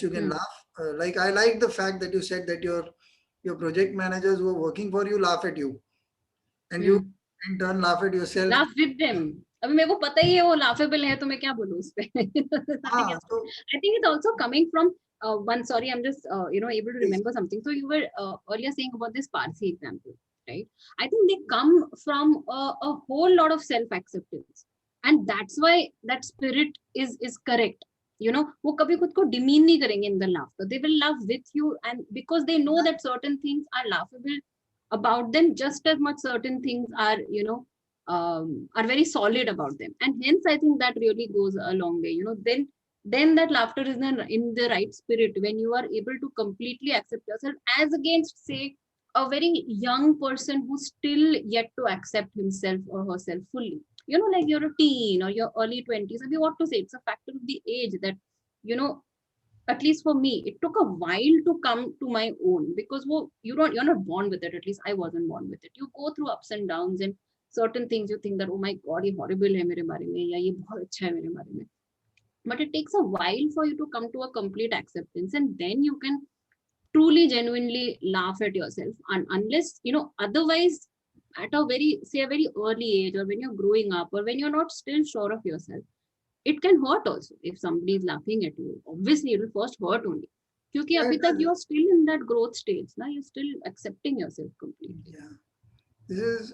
you can laugh. Like I like the fact that you said that your project managers who are working for you laugh at you, and you Hmm. in turn laugh at yourself. Laugh with them. अभी मेरे को पता ही है वो laughable है तो मैं क्या बोलूँ उस पे. Nothing Ah, else. so I think it's also coming from one. Sorry, I'm just able to please. remember something. So you were earlier saying about this Parsi example, right? I think they come from a whole lot of self acceptance, and that's why that spirit is correct. वो कभी खुद को demean नहीं करेंगे in the laughter. They will laugh with you, and because they know that certain things are laughable about them, just as much certain things are are very solid about them, and hence I think that really goes a long way. Then that laughter is in the right spirit when you are able to completely accept yourself, as against say a very young person who's still yet to accept himself or herself fully. Like you're a teen or your early 20s, if you want to say, it's a factor of the age that you know at least for me it took a while to come to my own, because well, you're not born with it. At least I wasn't born with it. You go through ups and downs, and certain things you think that, oh my god, ये horrible है मेरे बारे में, या ये बहुत अच्छा है मेरे बारे में. But it takes a while for you to come to a complete acceptance, and then you can truly genuinely laugh at yourself. And unless otherwise, at a very, say, a very early age, or when you're growing up, or when you're not still sure of yourself, it can hurt also. If somebody is laughing at you, obviously it will first hurt only, क्योंकि Yeah, अभी it तक does. you are still in that growth stage ना, you're still accepting yourself completely. Yeah. This is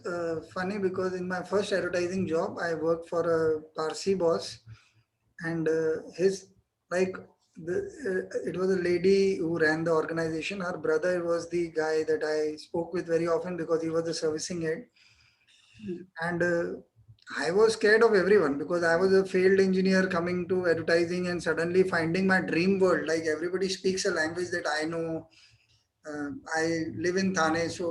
funny because in my first advertising job, I worked for a Parsi boss, and his like the it was a lady who ran the organization. Her brother was the guy that I spoke with very often because he was the servicing head, Hmm. and I was scared of everyone because I was a failed engineer coming to advertising and suddenly finding my dream world. Like everybody speaks a language that I know. I live in Thane, so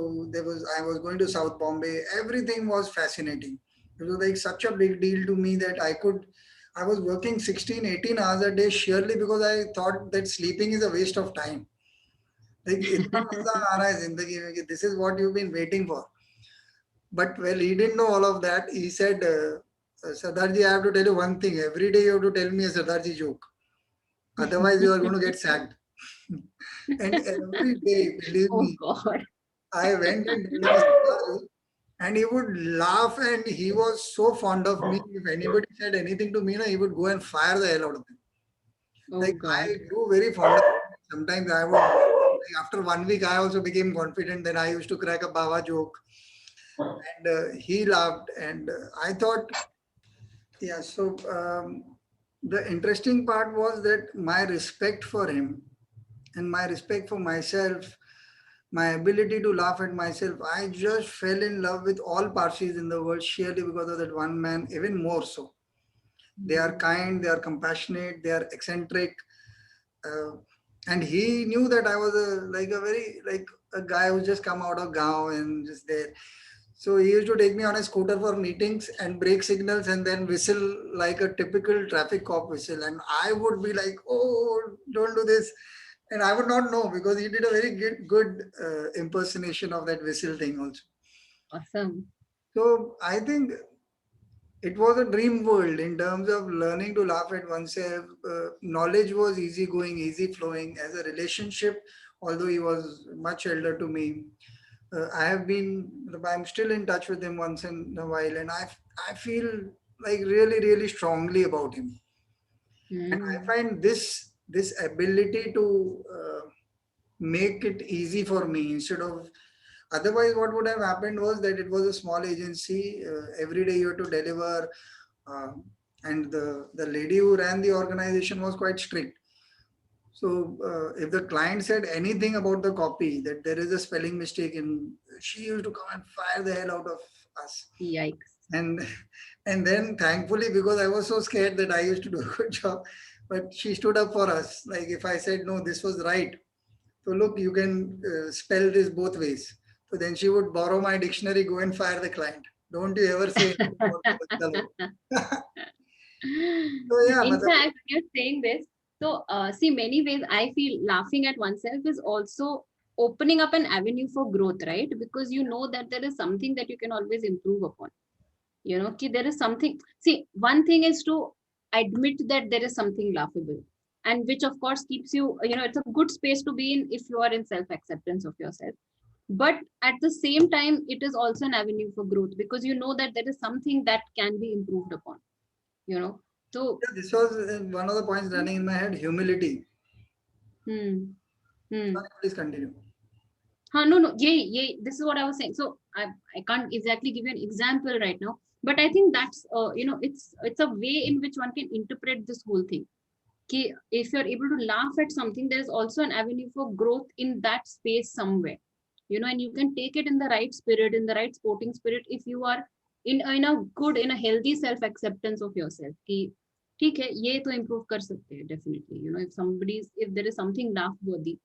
I was going to South Bombay. Everything was fascinating. It was like such a big deal to me that I was working 16, 18 hours a day sheerly because I thought that sleeping is a waste of time. Like, "Itna maza aa raha hai zindagi mein ki this is what you've been waiting for." But well, he didn't know all of that. He said, Sardarji, I have to tell you one thing. Every day you have to tell me a Sardarji joke. Otherwise, you are going to get sacked. And every day, believe Oh me, god. I went and told him a Sardar joke, and he would laugh, and he was so fond of me. If anybody said anything to me, he would go and fire the hell out of them. Oh Like god. I grew very fond of him. Sometimes I would, like after 1 week, I also became confident. Then I used to crack a Baba joke, and he laughed. And I thought, yeah. So the interesting part was that my respect for him and my respect for myself, my ability to laugh at myself, I just fell in love with all Parsis in the world sheerly because of that one man, even more so. They are kind, they are compassionate, they are eccentric. Uh, and he knew that I was a very, like a guy who just come out of Gaon and just there. So he used to take me on a scooter for meetings and break signals and then whistle like a typical traffic cop whistle. And I would be like, oh, don't do this. And I would not know because he did a very good impersonation of that whistle thing also. Awesome. So I think it was a dream world in terms of learning to laugh at oneself. Knowledge was easy going, easy flowing. As a relationship, although he was much elder to me, I'm still in touch with him once in a while, and I feel like really, really strongly about him. And I Hmm. find this ability to make it easy for me instead of otherwise what would have happened was that it was a small agency. Every day you had to deliver, uh, and the lady who ran the organization was quite strict. So if the client said anything about the copy, that there is a spelling mistake, in she used to come and fire the hell out of us. Yikes. And and then thankfully, because I was so scared that I used to do a good job, but she stood up for us. Like if I said no, this was right. So look, you can spell this both ways. So then she would borrow my dictionary, go and fire the client. Don't you ever say anything about the Badalo. So yeah, In matlab, fact, you're saying this. So, see, many ways I feel laughing at oneself is also opening up an avenue for growth, right? Because you know that there is something that you can always improve upon. There is something. See, one thing is to admit that there is something laughable. and which of course keeps you, it's a good space to be in if you are in self acceptance of yourself. But at the same time, it is also an avenue for growth, because you know that there is something that can be improved upon, you know. So Yeah, this was one of the points running in my head, humility. hmm, hmm. Sorry, please continue. No, no, yeah, this is what I was saying. So I can't exactly give you an example right now, but I think that's, it's a way in which one can interpret this whole thing. Ki if you're able to laugh at something, there's also an avenue for growth in that space somewhere, and you can take it in the right spirit, in the right sporting spirit, if you are in a good, in a healthy self acceptance of yourself. Ki ठीक है, ये तो improve कर सकते हैं definitely. If there is something laugh worthy,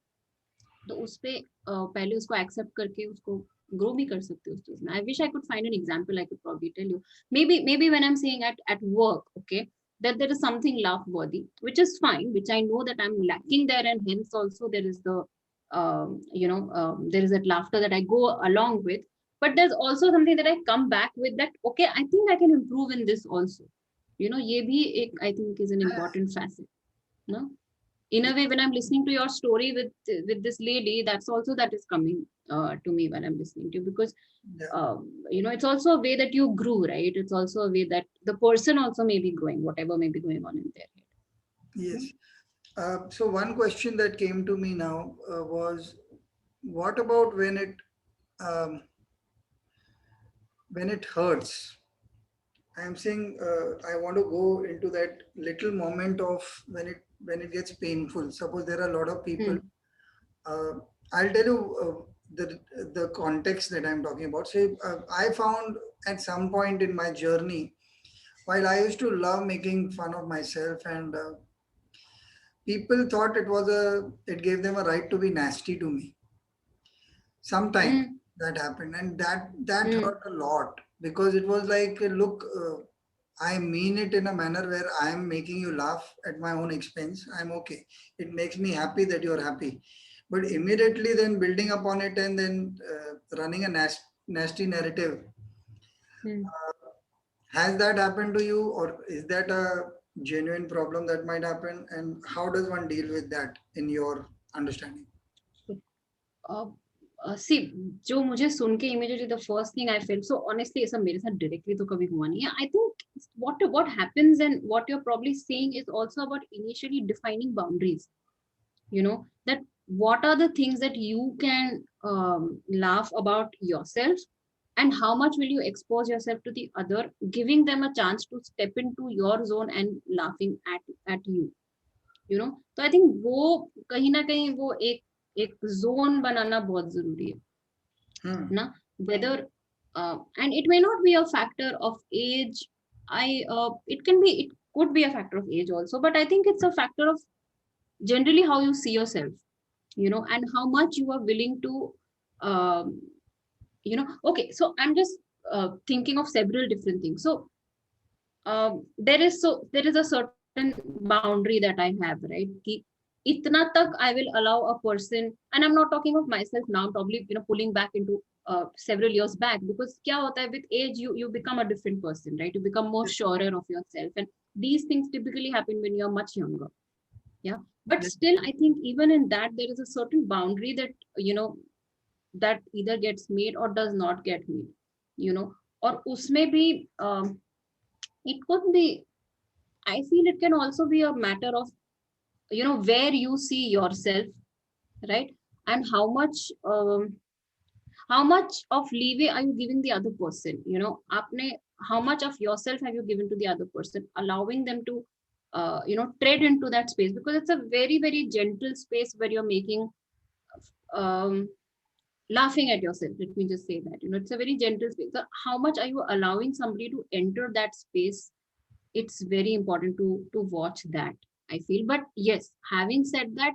तो उस पे पहले उसको एक्सेप्ट करके उसको ग्रो भी कर सकते हो उस चीज में. I wish I could find an example. I could probably tell you, maybe when I'm saying at work, okay, that there is something laugh worthy, which is fine, which I know that I'm lacking there, and hence also there is the there is that laughter that I go along with. But there's also something that I come back with, that okay, I think I can improve in this also. ये भी एक, I think, is an important facet. No, in a way, when I'm listening to your story with this lady, that's also that is coming to me when I'm listening to you, because Yeah. it's also a way that you grew, right? It's also a way that the person also may be growing, whatever may be going on in their head. Yes. So one question that came to me now was, what about um, when it hurts? I'm saying I want to go into that little moment of when it gets painful. Suppose there are a lot of people. Hmm. Uh, I'll tell you the context that I'm talking about. Say, I found at some point in my journey, while I used to love making fun of myself, and people thought it gave them a right to be nasty to me. Sometimes Hmm. that happened, and that Hmm. hurt a lot, because it was like, look, I mean it in a manner where I am making you laugh at my own expense. I'm okay. It makes me happy that you're happy. But immediately then building upon it, and then running a nasty narrative. Hmm. Has that happened to you, or is that a genuine problem that might happen? And how does one deal with that in your understanding? uh, See, जो मुझे सुन के immediately the first thing I felt, so honestly ऐसा मेरे साथ directly तो कभी हुआ नहीं है. I think what happens, and what you're probably saying, is also about initially defining boundaries. That what are the things that you can laugh about yourself, and how much will you expose yourself to the other, giving them a chance to step into your zone and laughing at you. तो आई think वो कहीं ना कहीं वो एक एक zone बनाना बहुत जरूरी है Hmm. ना. Whether and it may not be a factor of age. It could be a factor of age also, but I think it's a factor of generally how you see yourself, and how much you are willing to um, okay, so I'm just thinking of several different things. So there is a certain boundary that I have, right? Ki itna tak I will allow a person, and I'm not talking of myself now. I'm probably pulling back into several years back, because kya hota hai, with age you become a different person, right? You become more surer of yourself, and these things typically happen when you're much younger. Yeah, but Yeah. still I think even in that there is a certain boundary that that either gets made or does not get made, or usme bhi it could be, I feel it can also be a matter of where you see yourself, right? And how much of leeway are you giving the other person? Aapne, how much of yourself have you given to the other person, allowing them to tread into that space, because it's a very very gentle space where you're making um, laughing at yourself. Let me just say that it's a very gentle space. So how much are you allowing somebody to enter that space? It's very important to watch that, I feel. But yes, having said that,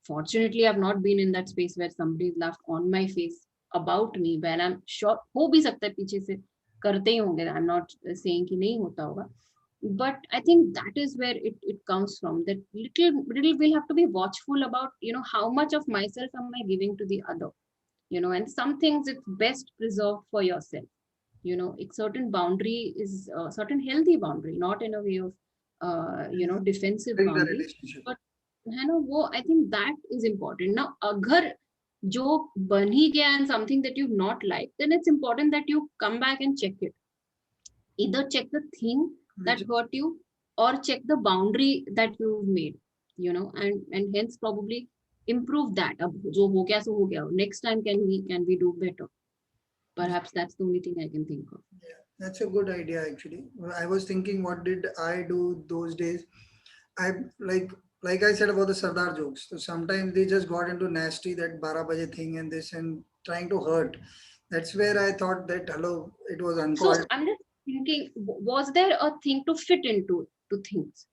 fortunately I've not been in that space where somebody laughed on my face about me, when I'm sure हो भी सकता है पीछे से करते ही होंगे. I'm not saying कि नहीं होता होगा, but I think that is where it comes from, that little we'll have to be watchful about how much of myself am I giving to the other. And some things it's best preserved for yourself. A certain boundary is a certain healthy boundary, not in a way of defensive In the boundary. relationship. But है ना वो I think that is important. Now अगर जो बन ही गया and something that you've not liked, then it's important that you come back and check it. Either check the thing that Which, hurt you or check the boundary that you've made, and hence probably improve that. अब जो हो गया सो हो गया. Next time can we do better? Perhaps that's the only thing I can think of. yeah, that's a good idea actually. I was thinking, what did I do those days? I like I said about the Sardar jokes. So sometimes they just got into nasty, that 12 baje thing and this, and trying to hurt. That's where I thought that hello, it was So uncalled. I'm just thinking, was there a thing to fit into to things?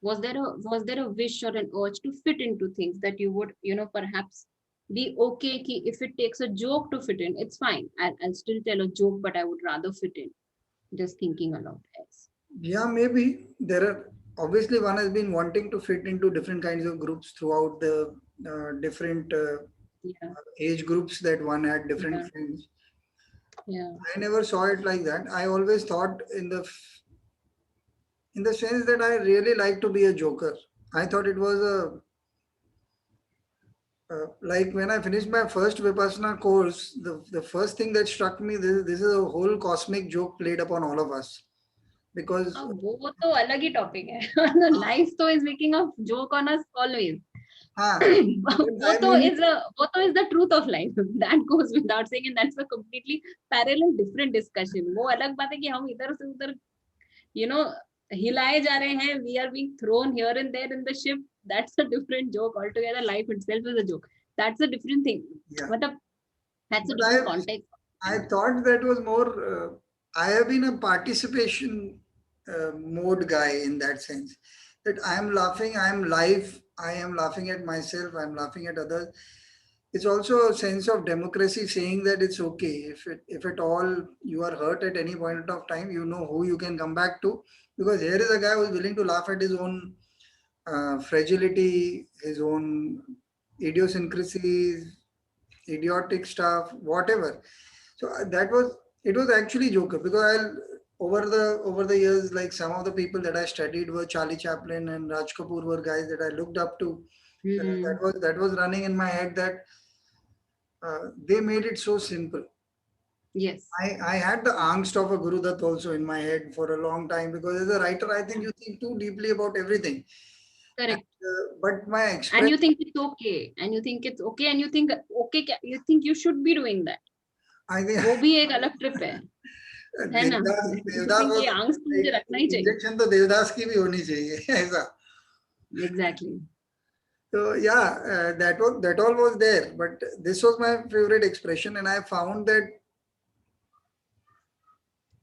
Was there a wish or an urge to fit into things that you would, perhaps be okay ki if it takes a joke to fit in, it's fine. I'll still tell a joke, but I would rather fit in. Just thinking aloud. Yes. Yeah, maybe there are, obviously one has been wanting to fit into different kinds of groups throughout the different Yeah. age groups that one had different Yeah. friends. Yeah. I never saw it like that. I always thought in the sense that I really like to be a joker. I thought it was a like when I finished my first Vipassana course, the first thing that struck me, this is a whole cosmic joke played upon all of us. Because अब वो तो अलग ही topic है. Life तो is making a joke on us always. हाँ, वो I तो mean, is the truth of life. That goes without saying, and that's a completely parallel different discussion. वो अलग बात है कि हम इधर से उधर हिलाए जा रहे हैं. We are being thrown here and there in the ship. That's a different joke altogether. Life itself is a joke. That's a different thing. yeah. मतलब that's a But different context. I thought that was more. I have been a participation mode guy in that sense. That I am laughing, I am live, I am laughing at myself, I am laughing at others. It's also a sense of democracy, saying that it's okay. If at all you are hurt at any point of time, you know who you can come back to. Because here is a guy who is willing to laugh at his own fragility, his own idiosyncrasies, idiotic stuff, whatever. So that was, it was actually Joker, because I'll over the years, like some of the people that I studied were Charlie Chaplin and Raj Kapoor were guys that I looked up to. That was running in my head, that they made it so simple. Yes. I had the angst of a Guru Dutt also in my head for a long time, because as a writer, I think you think too deeply about everything. Correct. But my And expression, you think it's okay, and you think it's okay, and you think okay, you think you should be doing that. I think वो भी एक अलग trip है ना. देवदास ये आंग्स तो मुझे रखना ही चाहिए. इंजेक्शन तो देवदास की भी होनी चाहिए ऐसा. Exactly. So yeah, that all was there, but this was my favorite expression, and I found that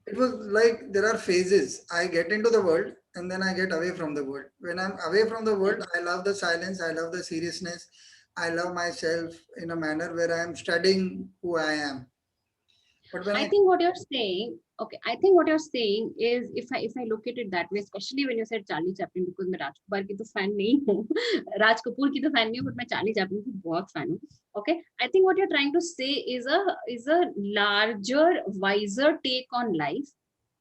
it was like there are phases. I get into the world and then I get away from the world. When I'm away from the world, I love the silence, I love the seriousness, I love myself in a manner where I am studying who I am. But when I think what you're saying, okay, I think what you're saying is, if I look at it that way, especially when you said Charlie Chaplin, because मैं राजकुमार की तो fan नहीं हूँ, राज कपूर की तो fan नहीं हूँ, but मैं Charlie Chaplin की बहुत fan हूँ. Okay, I think what you're trying to say is a larger, wiser take on life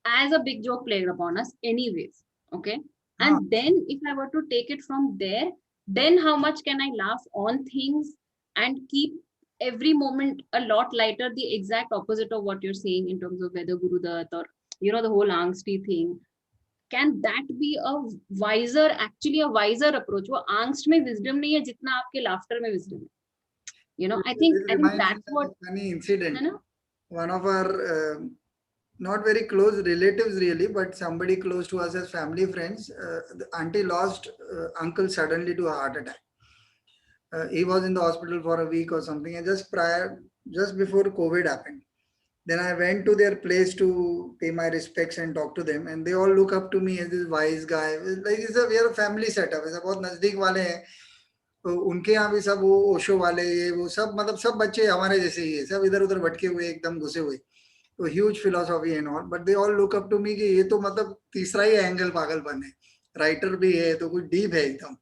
as a big joke played upon us, anyways. Okay, and then if I were to take it from there, then how much can I laugh on things and keep every moment a lot lighter, the exact opposite of what you're saying in terms of whether Guru Dutt or the whole angsty thing. Can that be actually a wiser approach? वो angst में wisdom नहीं है जितना आपके laughter में wisdom है. I think that's what funny incident. है ना. One of our not very close relatives really, but somebody close to us as family friends, the auntie lost uncle suddenly to a heart attack. He was in the hospital for a week or something, and just before COVID happened. Then I went to their place to pay my respects and talk to them, and they all look up to me as this wise guy. Like we are a family setup. ऐसा बहुत नजदीक वाले हैं. तो उनके यहाँ भी सब वो ओशो वाले, ये वो सब, मतलब सब बच्चे हमारे जैसे ही है, सब इधर उधर भटके हुए, एकदम घुसे हुए. तो huge philosophy and all, but they all look up to me कि ये तो मतलब तीसरा ही एंगल पागलपन है, राइटर भी है तो कुछ डीप है एकदम.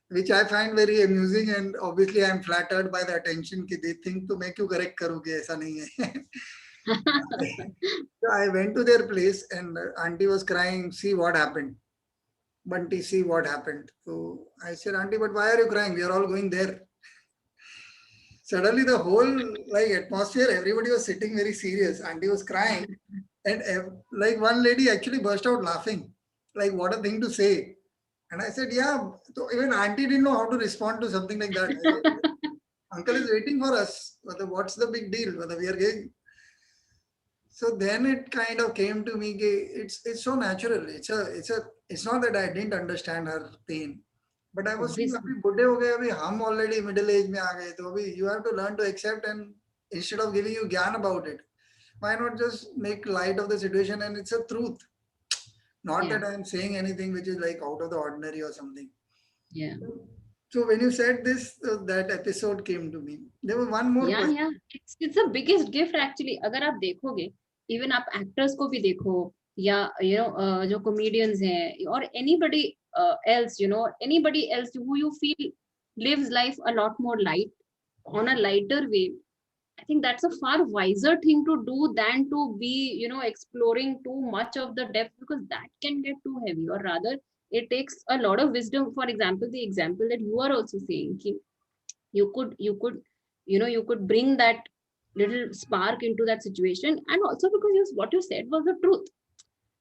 Which I find very amusing, and obviously I am flattered by the attention कि they think तो मैं क्यों correct करूँगी, ऐसा नहीं है. So I went to their place and auntie was crying. See what happened. Bunty, see what happened. So I said, Auntie, but why are you crying? We are all going there. Suddenly the whole like atmosphere, everybody was sitting very serious. Auntie was crying, and like one lady actually burst out laughing. Like, what a thing to say. And I said, yeah. So even auntie didn't know how to respond to something like that. I said, uncle is waiting for us. What's the big deal? Whether we are going. So then it kind of came to me. It's so natural. It's not that I didn't understand her pain, but I was saying, Obviously. अभी बुढ़े हो गए, अभी हम already middle age में आ गए, तो अभी you have to learn to accept, and instead of giving you ज्ञान about it, why not just make light of the situation, and it's a truth. Not Yeah. that I'm saying anything which is like out of the ordinary or something. Yeah. So when you said this, that episode came to me. There was one more question. Yeah. It's the biggest gift actually. अगर आप देखोगे, even आप actors को भी देखो, या जो comedians हैं, or anybody else, anybody else who you feel lives life a lot more light, on a lighter way. I think that's a far wiser thing to do than to be, exploring too much of the depth, because that can get too heavy. Or rather, it takes a lot of wisdom. For example, the example that you are also saying, ki you could bring that little spark into that situation, and also because what you said was the truth.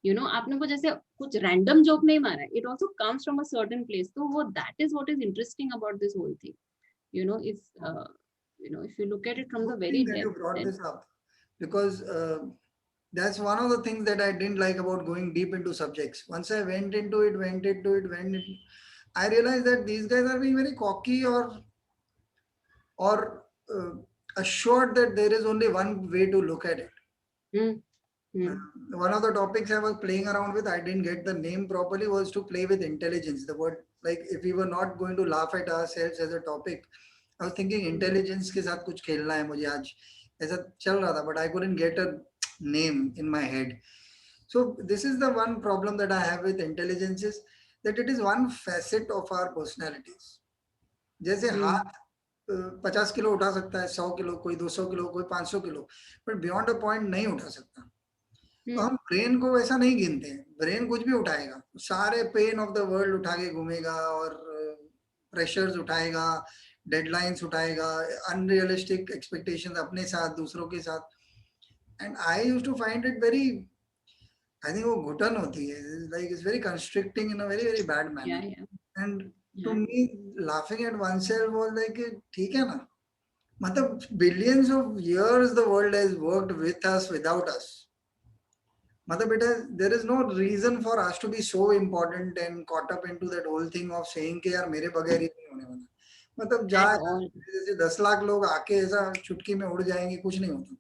आपने को जैसे कुछ random joke नहीं मारा है. It also comes from a certain place. So that is what is interesting about this whole thing. If if you look at it from the Good very thing that you depth, brought then this up, because that's one of the things that I didn't like about going deep into subjects. Once I went into it, I realized that these guys are being very cocky, or assured that there is only one way to look at it. mm, Uh, mm, one of the topics I was playing around with, I didn't get the name properly, was to play with intelligence. The word, like, if we were not going to laugh at ourselves as a topic, I was thinking intelligence के साथ कुछ खेलना है मुझे आज, ऐसा चल रहा था, but I couldn't get a name in my head. So this is the one problem that I have with intelligence, is that it is one facet of our personalities. जैसे mm, हाथ 50 किलो उठा सकता है, 100 kilo, कोई 200 kilo, कोई 500 kilo, but beyond a point नहीं उठा सकता. तो mm. हम ब्रेन को वैसा नहीं गिनते हैं. ब्रेन कुछ भी उठाएगा, सारे पेन ऑफ द वर्ल्ड उठा के घूमेगा, और प्रेशर्स उठाएगा, डेडलाइंस उठाएगा, अनरियलिस्टिक एक्सपेक्टेशंस अपने साथ, दूसरों के साथ. And I used to find it very, I think वो घुटन होती है, like it's very constricting in a very very bad Yeah, manner. yeah, and to yeah. Me laughing at oneself was like, ठीक है ना, मतलब billions of years the world has worked with us, without us. मतलब बेटा, there is no reason for us to be so important and caught up into that whole thing of saying कि यार मेरे बगैर ही नहीं होने वाला. मतलब At जहाँ all. जैसे 10 लाख लोग आके ऐसा चुटकी में उड़ जाएंगे, कुछ नहीं होता.